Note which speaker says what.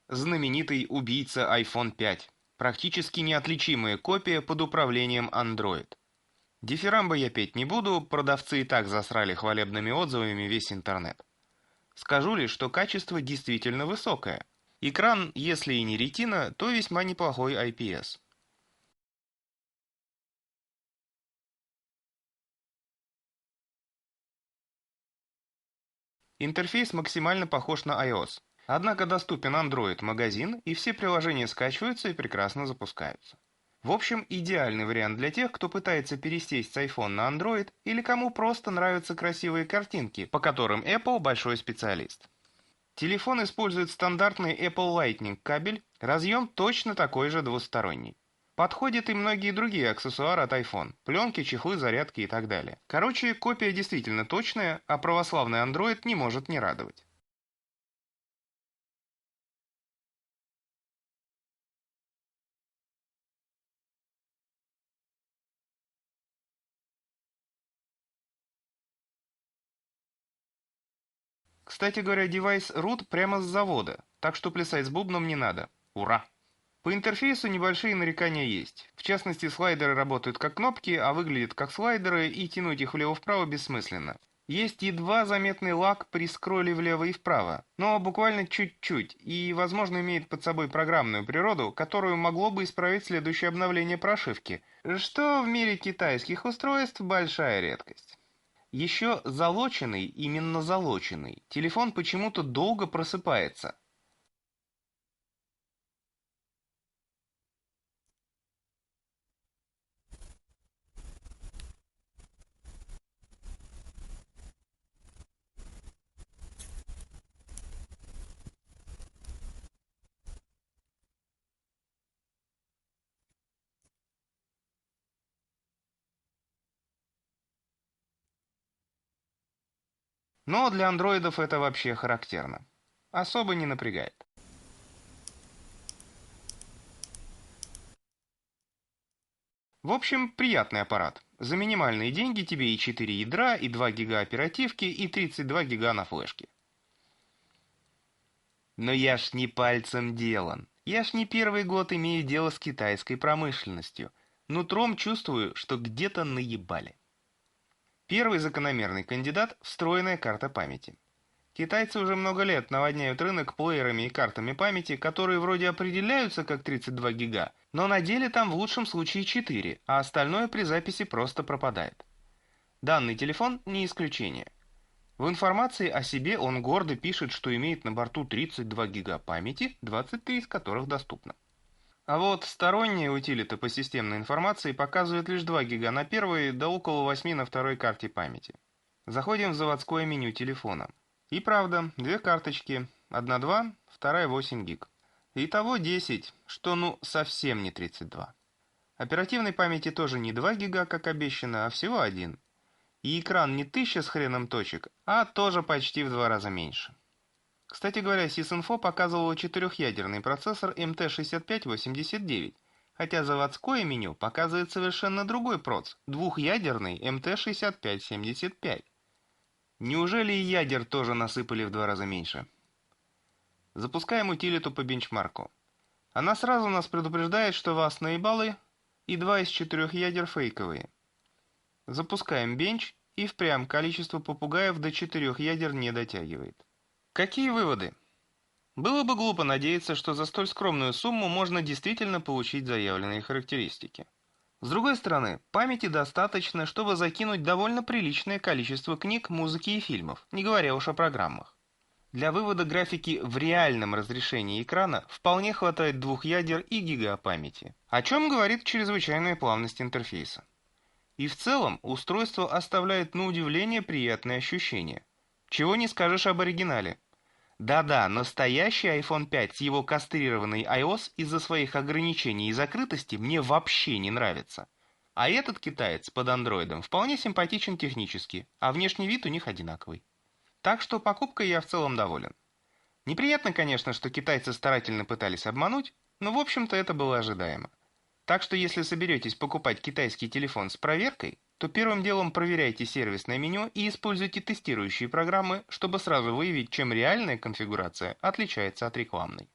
Speaker 1: знаменитый убийца iPhone 5, практически неотличимая копия под управлением Android. Дифирамбы я петь не буду, продавцы и так засрали хвалебными отзывами весь интернет. Скажу лишь, что качество действительно высокое. Экран, если и не ретина, то весьма неплохой IPS. Интерфейс максимально похож на iOS. Однако доступен Android-магазин, и все приложения скачиваются и прекрасно запускаются. В общем, идеальный вариант для тех, кто пытается пересесть с iPhone на Android или кому просто нравятся красивые картинки, по которым Apple большой специалист. Телефон использует стандартный Apple Lightning кабель, разъем точно такой же двусторонний. Подходят и многие другие аксессуары от iPhone, пленки, чехлы, зарядки и так далее. Короче, копия действительно точная, а православный Android не может не радовать. Кстати говоря, девайс root прямо с завода, так что плясать с бубном не надо. Ура! По интерфейсу небольшие нарекания есть. В частности, слайдеры работают как кнопки, а выглядят как слайдеры, и тянуть их влево-вправо бессмысленно. Есть едва заметный лаг при скролле влево и вправо, но буквально чуть-чуть, и, возможно, имеет под собой программную природу, которую могло бы исправить следующее обновление прошивки, что в мире китайских устройств большая редкость. Еще залоченный, именно залоченный, телефон почему-то долго просыпается. Но для андроидов это вообще характерно. Особо не напрягает. В общем, приятный аппарат. За минимальные деньги тебе и 4 ядра, и 2 гига оперативки, и 32 гига на флешке. Но я ж не пальцем делан. Я ж не первый год имею дело с китайской промышленностью. Нутром чувствую, что где-то наебали. Первый закономерный кандидат – встроенная карта памяти. Китайцы уже много лет наводняют рынок плеерами и картами памяти, которые вроде определяются как 32 гига, но на деле там в лучшем случае 4, а остальное при записи просто пропадает. Данный телефон не исключение. В информации о себе он гордо пишет, что имеет на борту 32 гига памяти, 23 из которых доступно. А вот сторонняя утилита по системной информации показывает лишь 2 гига на первой, да около 8 на второй карте памяти. Заходим в заводское меню телефона. И правда, две карточки, одна 2, вторая 8 гиг. Итого 10, что ну совсем не 32. Оперативной памяти тоже не 2 гига, как обещано, а всего один. И экран не 1000 с хреном точек, а тоже почти в 2 раза меньше. Кстати говоря, Sys.Info показывало четырехъядерный процессор MT6589, хотя заводское меню показывает совершенно другой проц, двухъядерный MT6575. Неужели и ядер тоже насыпали в 2 раза меньше? Запускаем утилиту по бенчмарку. Она сразу нас предупреждает, что вас наебалы, и 2 из 4 ядер фейковые. Запускаем бенч, и впрямь количество попугаев до 4 ядер не дотягивает. Какие выводы? Было бы глупо надеяться, что за столь скромную сумму можно действительно получить заявленные характеристики. С другой стороны, памяти достаточно, чтобы закинуть довольно приличное количество книг, музыки и фильмов, не говоря уж о программах. Для вывода графики в реальном разрешении экрана вполне хватает 2 ядер и гига памяти, о чем говорит чрезвычайная плавность интерфейса. И в целом устройство оставляет на удивление приятные ощущения. Чего не скажешь об оригинале. Да-да, настоящий iPhone 5 с его кастрированной iOS из-за своих ограничений и закрытости мне вообще не нравится. А этот китаец под андроидом вполне симпатичен технически, а внешний вид у них одинаковый. Так что покупкой я в целом доволен. Неприятно, конечно, что китайцы старательно пытались обмануть, но в общем-то это было ожидаемо. Так что если соберетесь покупать китайский телефон с проверкой, то первым делом проверяйте сервисное меню и используйте тестирующие программы, чтобы сразу выявить, чем реальная конфигурация отличается от рекламной.